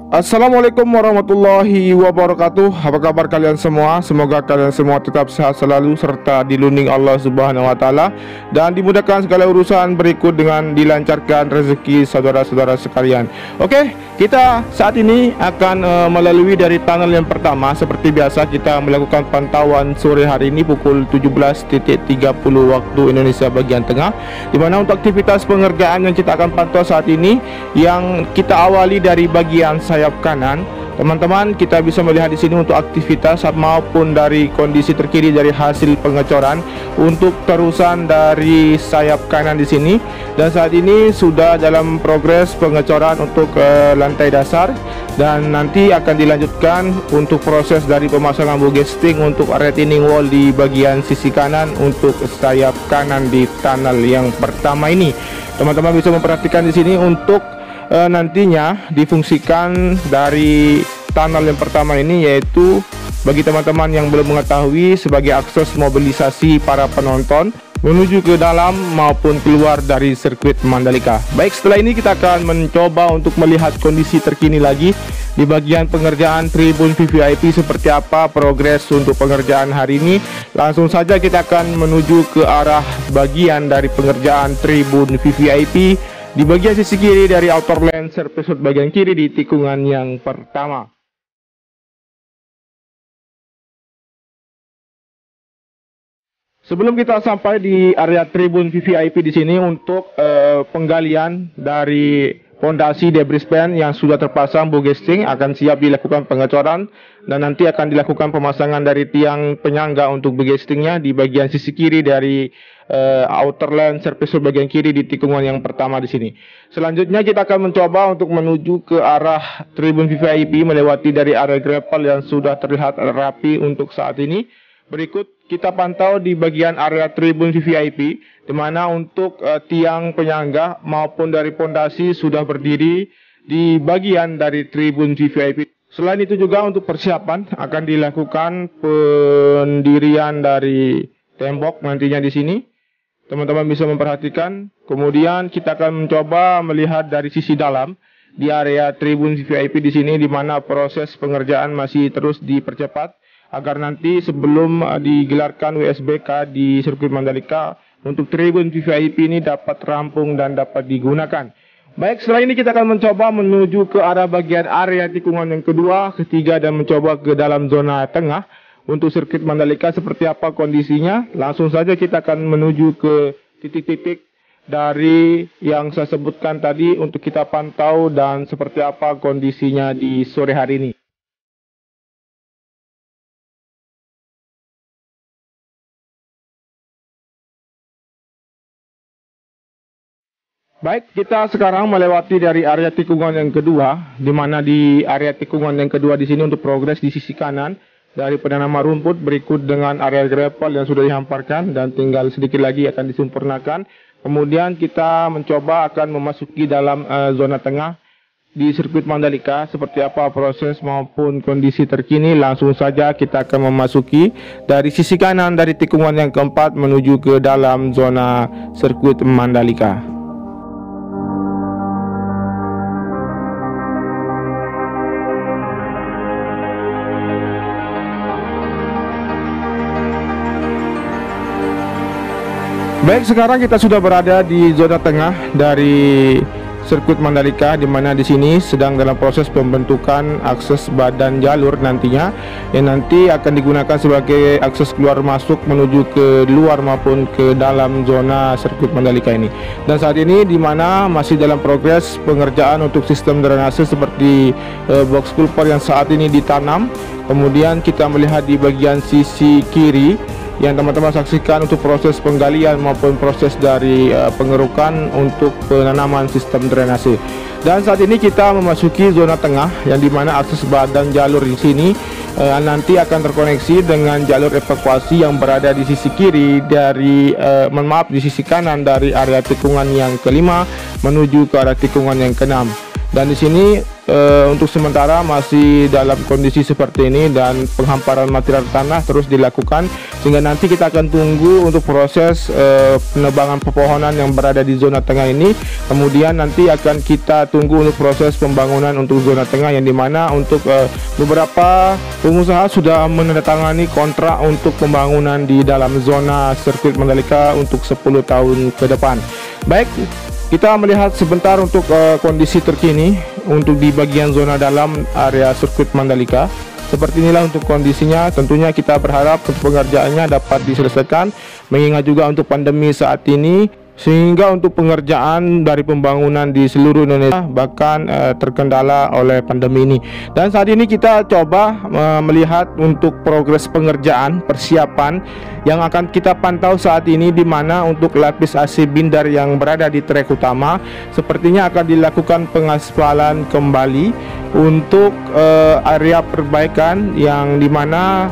Assalamualaikum warahmatullahi wabarakatuh. Apa kabar kalian semua? Semoga kalian semua tetap sehat selalu serta dilindungi Allah Subhanahu wa taala dan dimudahkan segala urusan berikut dengan dilancarkan rezeki saudara-saudara sekalian. Oke, kita saat ini akan melalui dari tunnel yang pertama. Seperti biasa kita melakukan pantauan sore hari ini pukul 17.30 waktu Indonesia bagian tengah, di mana untuk aktivitas pengerjaan yang kita akan pantau saat ini yang kita awali dari bagian sayap kanan. Teman-teman, kita bisa melihat di sini untuk aktivitas maupun dari kondisi terkini dari hasil pengecoran untuk terusan dari sayap kanan di sini. Dan saat ini sudah dalam progres pengecoran untuk lantai dasar dan nanti akan dilanjutkan untuk proses dari pemasangan bogesting untuk retaining wall di bagian sisi kanan untuk sayap kanan di tunnel yang pertama ini. Teman-teman bisa memperhatikan di sini untuk nantinya difungsikan dari tunnel yang pertama ini, yaitu bagi teman-teman yang belum mengetahui sebagai akses mobilisasi para penonton menuju ke dalam maupun keluar dari sirkuit Mandalika. Baik, setelah ini kita akan mencoba untuk melihat kondisi terkini lagi di bagian pengerjaan tribun VVIP seperti apa progres untuk pengerjaan hari ini. Langsung saja kita akan menuju ke arah bagian dari pengerjaan tribun VVIP di bagian sisi kiri dari outer lane surface road bagian kiri di tikungan yang pertama. Sebelum kita sampai di area tribun VVIP di sini untuk penggalian dari fondasi debris pan yang sudah terpasang bogesting akan siap dilakukan pengecoran dan nanti akan dilakukan pemasangan dari tiang penyangga untuk bogestingnya di bagian sisi kiri dari outer lane surface road bagian kiri di tikungan yang pertama di sini. Selanjutnya kita akan mencoba untuk menuju ke arah tribun VVIP melewati dari area gravel yang sudah terlihat rapi untuk saat ini. Berikut kita pantau di bagian area tribun VVIP, di mana untuk tiang penyangga maupun dari pondasi sudah berdiri di bagian dari tribun VVIP. Selain itu juga untuk persiapan akan dilakukan pendirian dari tembok nantinya di sini. Teman-teman bisa memperhatikan. Kemudian kita akan mencoba melihat dari sisi dalam di area tribun VVIP di sini, di mana proses pengerjaan masih terus dipercepat agar nanti sebelum digelarkan WSBK di sirkuit Mandalika untuk tribun VVIP ini dapat rampung dan dapat digunakan. Baik, setelah ini kita akan mencoba menuju ke arah bagian area tikungan yang kedua, ketiga dan mencoba ke dalam zona tengah untuk sirkuit Mandalika seperti apa kondisinya. Langsung saja kita akan menuju ke titik-titik dari yang saya sebutkan tadi untuk kita pantau dan seperti apa kondisinya di sore hari ini. Baik, kita sekarang melewati dari area tikungan yang kedua, di mana di area tikungan yang kedua di sini untuk progres di sisi kanan dari penanaman rumput berikut dengan area gravel yang sudah dihamparkan dan tinggal sedikit lagi akan disempurnakan. Kemudian kita mencoba akan memasuki dalam zona tengah di sirkuit Mandalika seperti apa proses maupun kondisi terkini. Langsung saja kita akan memasuki dari sisi kanan dari tikungan yang keempat menuju ke dalam zona sirkuit Mandalika. Baik, sekarang kita sudah berada di zona tengah dari sirkuit Mandalika, di mana di sini sedang dalam proses pembentukan akses badan jalur nantinya yang nanti akan digunakan sebagai akses keluar masuk menuju ke luar maupun ke dalam zona sirkuit Mandalika ini. Dan saat ini di mana masih dalam progres pengerjaan untuk sistem drainase seperti box culvert yang saat ini ditanam. Kemudian kita melihat di bagian sisi kiri yang teman-teman saksikan untuk proses penggalian maupun proses dari pengerukan untuk penanaman sistem drainase. Dan saat ini kita memasuki zona tengah yang dimana akses badan jalur di sini nanti akan terkoneksi dengan jalur evakuasi yang berada di sisi kiri dari di sisi kanan dari area tikungan yang kelima menuju ke arah tikungan yang keenam. Dan di sini untuk sementara masih dalam kondisi seperti ini dan penghamparan material tanah terus dilakukan, sehingga nanti kita akan tunggu untuk proses penebangan pepohonan yang berada di zona tengah ini. Kemudian nanti akan kita tunggu untuk proses pembangunan untuk zona tengah, yang dimana untuk beberapa pengusaha sudah menandatangani kontrak untuk pembangunan di dalam zona sirkuit Mandalika untuk 10 tahun ke depan. Baik, kita melihat sebentar untuk kondisi terkini untuk di bagian zona dalam area sirkuit Mandalika. Seperti inilah untuk kondisinya. Tentunya kita berharap untuk pengerjaannya dapat diselesaikan, mengingat juga untuk pandemi saat ini, sehingga untuk pengerjaan dari pembangunan di seluruh Indonesia bahkan terkendala oleh pandemi ini. Dan saat ini kita coba melihat untuk progres pengerjaan persiapan yang akan kita pantau saat ini, di mana untuk lapis AC binder yang berada di trek utama sepertinya akan dilakukan pengaspalan kembali untuk area perbaikan yang dimana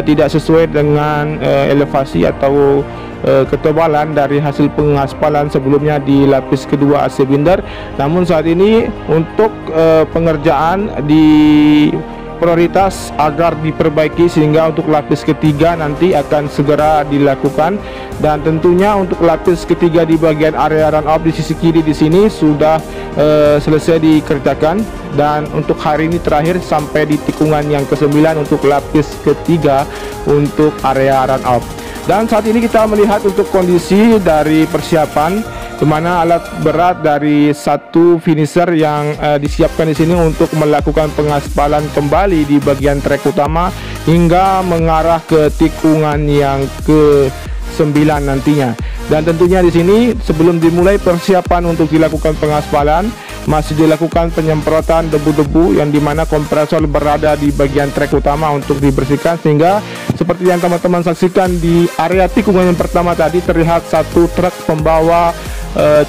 tidak sesuai dengan elevasi atau ketebalan dari hasil pengaspalan sebelumnya di lapis kedua AC binder. Namun saat ini untuk pengerjaan di prioritas agar diperbaiki, sehingga untuk lapis ketiga nanti akan segera dilakukan. Dan tentunya untuk lapis ketiga di bagian area run off di sisi kiri di sini sudah selesai dikerjakan, dan untuk hari ini terakhir sampai di tikungan yang ke-9 untuk lapis ketiga untuk area run off. Dan saat ini kita melihat untuk kondisi dari persiapan, di mana alat berat dari satu finisher yang disiapkan di sini untuk melakukan pengaspalan kembali di bagian trek utama hingga mengarah ke tikungan yang ke-9 nantinya. Dan tentunya di sini sebelum dimulai persiapan untuk dilakukan pengaspalan, masih dilakukan penyemprotan debu-debu, yang dimana kompresor berada di bagian trek utama untuk dibersihkan, sehingga seperti yang teman-teman saksikan di area tikungan yang pertama tadi terlihat satu truk pembawa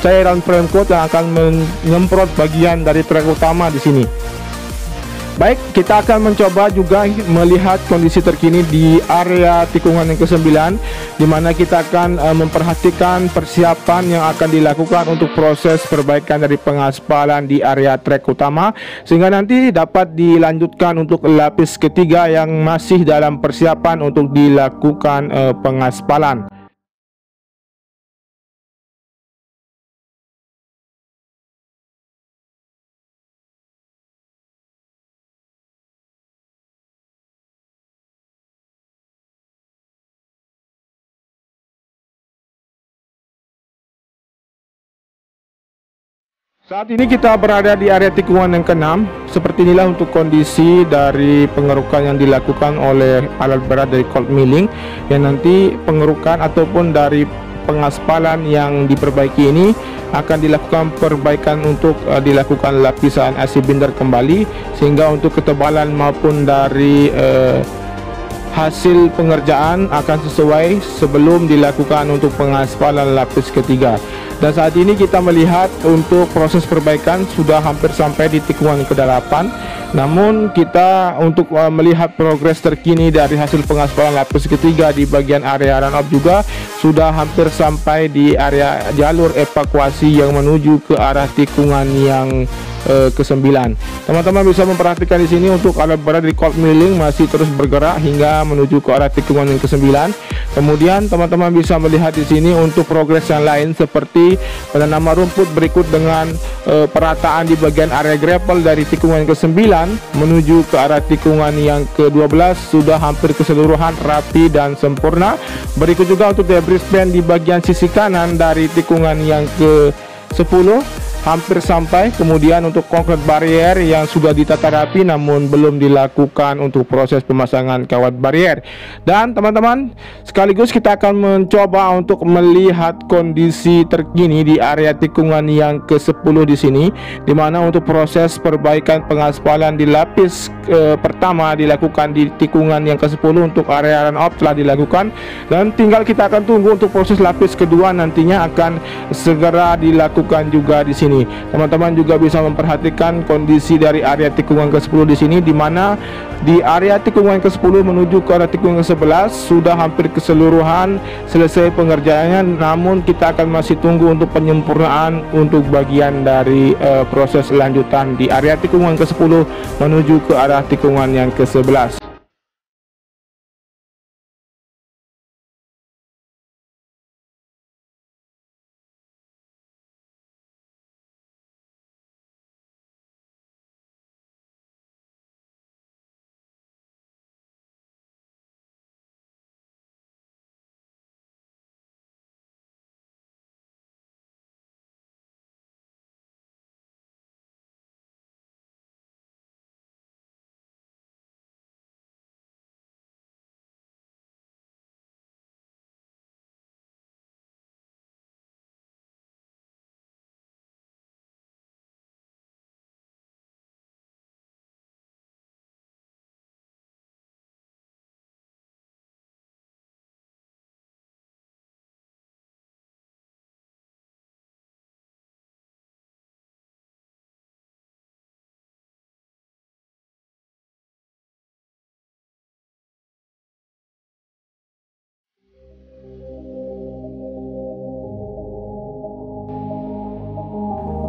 cairan frame coat yang akan menyemprot bagian dari trek utama di sini. Baik, kita akan mencoba juga melihat kondisi terkini di area tikungan yang ke-9, di mana kita akan memperhatikan persiapan yang akan dilakukan untuk proses perbaikan dari pengaspalan di area trek utama, sehingga nanti dapat dilanjutkan untuk lapis ketiga yang masih dalam persiapan untuk dilakukan pengaspalan. Saat ini kita berada di area tikungan yang ke-6. Seperti inilah untuk kondisi dari pengerukan yang dilakukan oleh alat berat dari cold milling, yang nanti pengerukan ataupun dari pengaspalan yang diperbaiki ini akan dilakukan perbaikan untuk dilakukan lapisan AC binder kembali, sehingga untuk ketebalan maupun dari hasil pengerjaan akan sesuai sebelum dilakukan untuk pengaspalan lapis ketiga. Dan saat ini kita melihat untuk proses perbaikan sudah hampir sampai di tikungan ke-8. Namun kita untuk melihat progres terkini dari hasil pengaspalan lapis ketiga di bagian area run off juga sudah hampir sampai di area jalur evakuasi yang menuju ke arah tikungan yang ke-9. Teman-teman bisa memperhatikan di sini untuk alat berat di cold milling masih terus bergerak hingga menuju ke arah tikungan yang ke-9. Kemudian teman-teman bisa melihat di sini untuk progres yang lain seperti penanaman rumput berikut dengan perataan di bagian area gravel dari tikungan ke-9 menuju ke arah tikungan yang ke-12 sudah hampir keseluruhan rapi dan sempurna. Berikut juga untuk debris band di bagian sisi kanan dari tikungan yang ke-10 hampir sampai. Kemudian untuk konkret barrier yang sudah ditata rapi namun belum dilakukan untuk proses pemasangan kawat barrier. Dan teman-teman sekaligus kita akan mencoba untuk melihat kondisi terkini di area tikungan yang ke-10 di sini, di mana untuk proses perbaikan pengaspalan di lapis pertama dilakukan di tikungan yang ke-10 untuk area run off telah dilakukan, dan tinggal kita akan tunggu untuk proses lapis kedua nantinya akan segera dilakukan juga di sini. sini. Teman-teman juga bisa memperhatikan kondisi dari area tikungan ke-10 di sini, di mana di area tikungan ke-10 menuju ke arah tikungan ke-11 sudah hampir keseluruhan selesai pengerjaannya, namun kita akan masih tunggu untuk penyempurnaan untuk bagian dari proses lanjutan di area tikungan ke-10 menuju ke arah tikungan yang ke-11.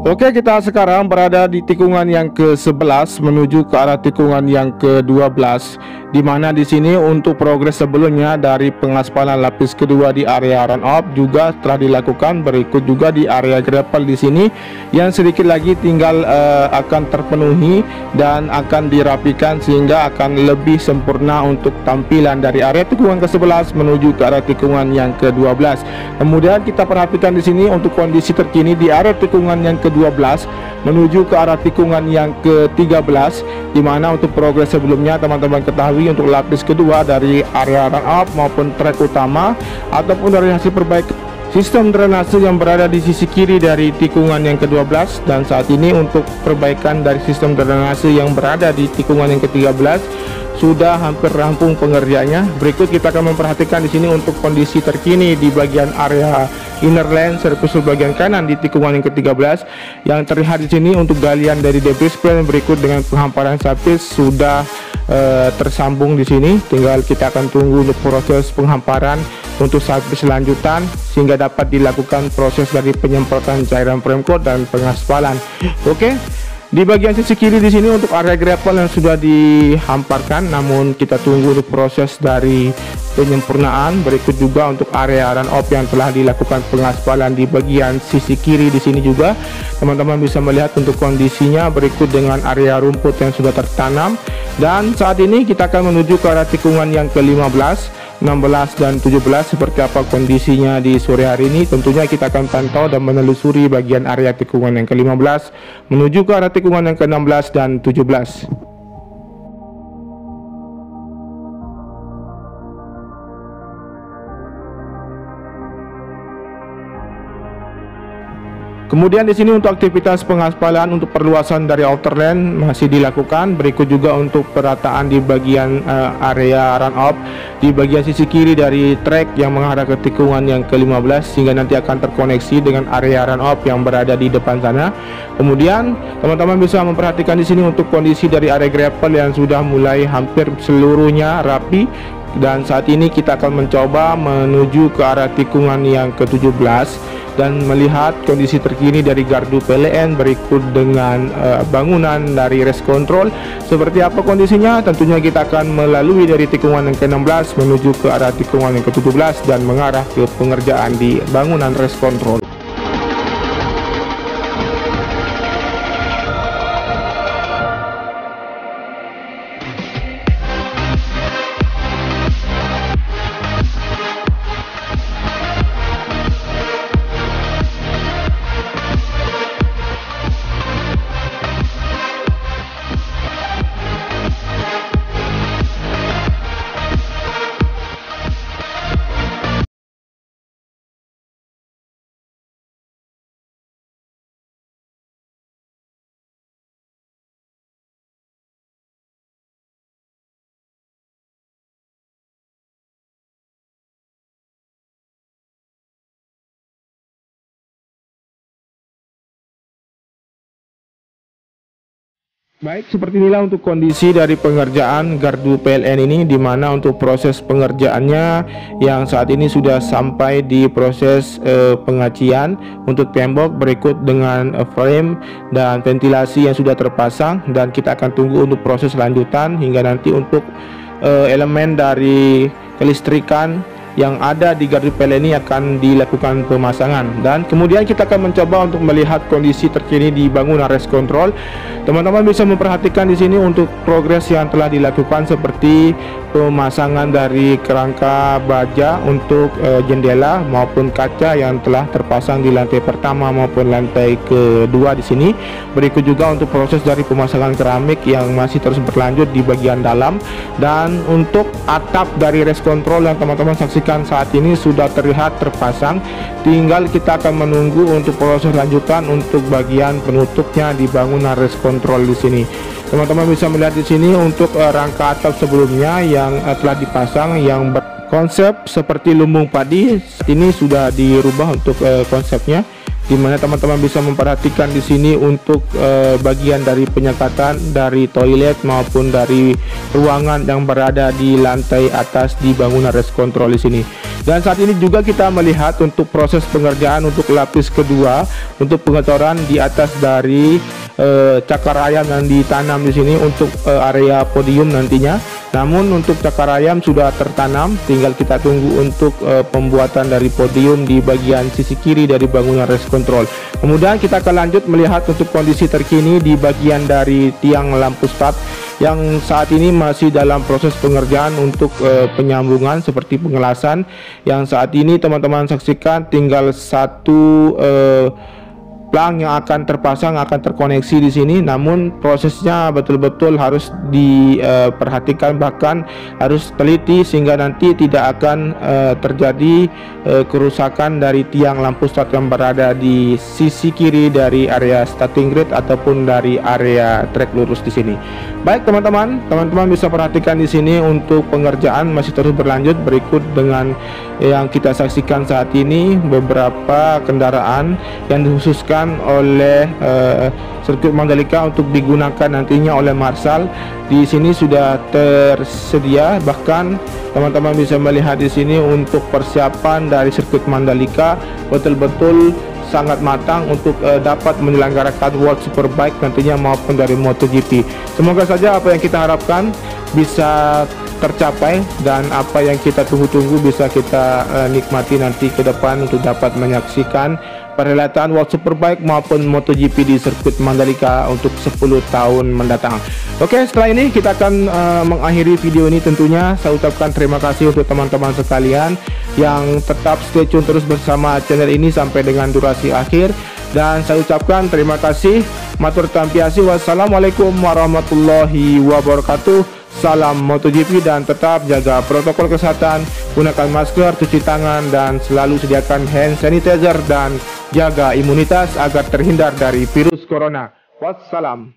Oke, kita sekarang berada di tikungan yang ke-11 menuju ke arah tikungan yang ke-12, di mana di sini untuk progres sebelumnya dari pengaspalan lapis kedua di area run off juga telah dilakukan. Berikut juga di area gravel di sini yang sedikit lagi tinggal akan terpenuhi dan akan dirapikan sehingga akan lebih sempurna untuk tampilan dari area tikungan ke-11 menuju ke arah tikungan yang ke-12. Kemudian kita perhatikan di sini untuk kondisi terkini di area tikungan yang ke-12 menuju ke arah tikungan yang ke-13, di mana untuk progres sebelumnya teman-teman ketahui untuk lapis kedua dari area run off maupun trek utama ataupun dari hasil perbaikan sistem drainase yang berada di sisi kiri dari tikungan yang ke-12, dan saat ini untuk perbaikan dari sistem drainase yang berada di tikungan yang ke-13 sudah hampir rampung pengerjaannya. Berikut kita akan memperhatikan di sini untuk kondisi terkini di bagian area inner lane surface bagian kanan di tikungan yang ke-13 yang terlihat di sini untuk galian dari debris plan berikut dengan penghamparan sapis sudah tersambung di sini. Tinggal kita akan tunggu untuk proses penghamparan untuk sapis lanjutan sehingga dapat dilakukan proses dari penyemprotan cairan frame coat dan pengaspalan. Oke. Di bagian sisi kiri di sini untuk area gravel yang sudah dihamparkan, namun kita tunggu untuk proses dari penyempurnaan. Berikut juga untuk area run off yang telah dilakukan pengaspalan di bagian sisi kiri di sini juga. Teman-teman bisa melihat untuk kondisinya berikut dengan area rumput yang sudah tertanam. Dan saat ini kita akan menuju ke arah tikungan yang ke-15, 16 dan 17 seperti apa kondisinya di sore hari ini. Tentunya kita akan pantau dan menelusuri bagian area tikungan yang ke-15 menuju ke arah tikungan yang ke-16 dan 17. Kemudian di sini untuk aktivitas pengaspalan untuk perluasan dari outer lane masih dilakukan. Berikut juga untuk perataan di bagian area run off di bagian sisi kiri dari trek yang mengarah ke tikungan yang ke-15 sehingga nanti akan terkoneksi dengan area run off yang berada di depan sana. Kemudian teman-teman bisa memperhatikan di sini untuk kondisi dari area gravel yang sudah mulai hampir seluruhnya rapi. Dan saat ini kita akan mencoba menuju ke arah tikungan yang ke-17 dan melihat kondisi terkini dari gardu PLN berikut dengan bangunan dari race control seperti apa kondisinya. Tentunya kita akan melalui dari tikungan yang ke-16 menuju ke arah tikungan yang ke-17 dan mengarah ke pengerjaan di bangunan race control. Baik, seperti inilah untuk kondisi dari pengerjaan gardu PLN ini, di mana untuk proses pengerjaannya yang saat ini sudah sampai di proses pengacian untuk tembok, berikut dengan frame dan ventilasi yang sudah terpasang, dan kita akan tunggu untuk proses lanjutan hingga nanti untuk elemen dari kelistrikan yang ada di gardu PLN ini akan dilakukan pemasangan. Dan kemudian kita akan mencoba untuk melihat kondisi terkini di bangunan rest control. Teman-teman bisa memperhatikan di sini untuk progres yang telah dilakukan, seperti pemasangan dari kerangka baja untuk jendela maupun kaca yang telah terpasang di lantai pertama maupun lantai kedua di sini. Berikut juga untuk proses dari pemasangan keramik yang masih terus berlanjut di bagian dalam, dan untuk atap dari rest control yang teman-teman saksikan saat ini sudah terlihat terpasang. Tinggal kita akan menunggu untuk proses lanjutan untuk bagian penutupnya di bangunan rest control di sini. Teman-teman bisa melihat di sini untuk rangka atap sebelumnya yang telah dipasang yang berkonsep seperti lumbung padi, ini sudah dirubah untuk konsepnya, di mana teman-teman bisa memperhatikan di sini untuk bagian dari penyekatan dari toilet maupun dari ruangan yang berada di lantai atas di bangunan rest control di sini. Dan saat ini juga kita melihat untuk proses pengerjaan untuk lapis kedua untuk pengeboran di atas dari cakar ayam yang ditanam di sini untuk area podium nantinya. Namun untuk cakar ayam sudah tertanam, tinggal kita tunggu untuk pembuatan dari podium di bagian sisi kiri dari bangunan rest control. Kemudian kita akan lanjut melihat untuk kondisi terkini di bagian dari tiang lampu start yang saat ini masih dalam proses pengerjaan untuk penyambungan seperti pengelasan, yang saat ini teman-teman saksikan tinggal satu plang yang akan terpasang, akan terkoneksi di sini. Namun prosesnya betul-betul harus diperhatikan, bahkan harus teliti sehingga nanti tidak akan terjadi kerusakan dari tiang lampu start yang berada di sisi kiri dari area starting grid ataupun dari area trek lurus di sini. Baik teman-teman bisa perhatikan di sini untuk pengerjaan masih terus berlanjut. Berikut dengan yang kita saksikan saat ini beberapa kendaraan yang dikhususkan oleh sirkuit Mandalika untuk digunakan nantinya oleh Marshall. Di sini sudah tersedia, bahkan teman-teman bisa melihat di sini untuk persiapan dari sirkuit Mandalika betul-betul sangat matang untuk dapat menyelenggarakan World Superbike nantinya maupun dari MotoGP. Semoga saja apa yang kita harapkan bisa tercapai dan apa yang kita tunggu-tunggu bisa kita nikmati nanti ke depan untuk dapat menyaksikan perhelatan World Superbike maupun MotoGP di sirkuit Mandalika untuk 10 tahun mendatang. Oke, setelah ini kita akan mengakhiri video ini. Tentunya saya ucapkan terima kasih untuk teman-teman sekalian yang tetap stay tune terus bersama channel ini sampai dengan durasi akhir, dan saya ucapkan terima kasih, matur tampiasi, wassalamualaikum warahmatullahi wabarakatuh. Salam MotoGP dan tetap jaga protokol kesehatan, gunakan masker, cuci tangan, dan selalu sediakan hand sanitizer dan jaga imunitas agar terhindar dari virus corona. Wassalam.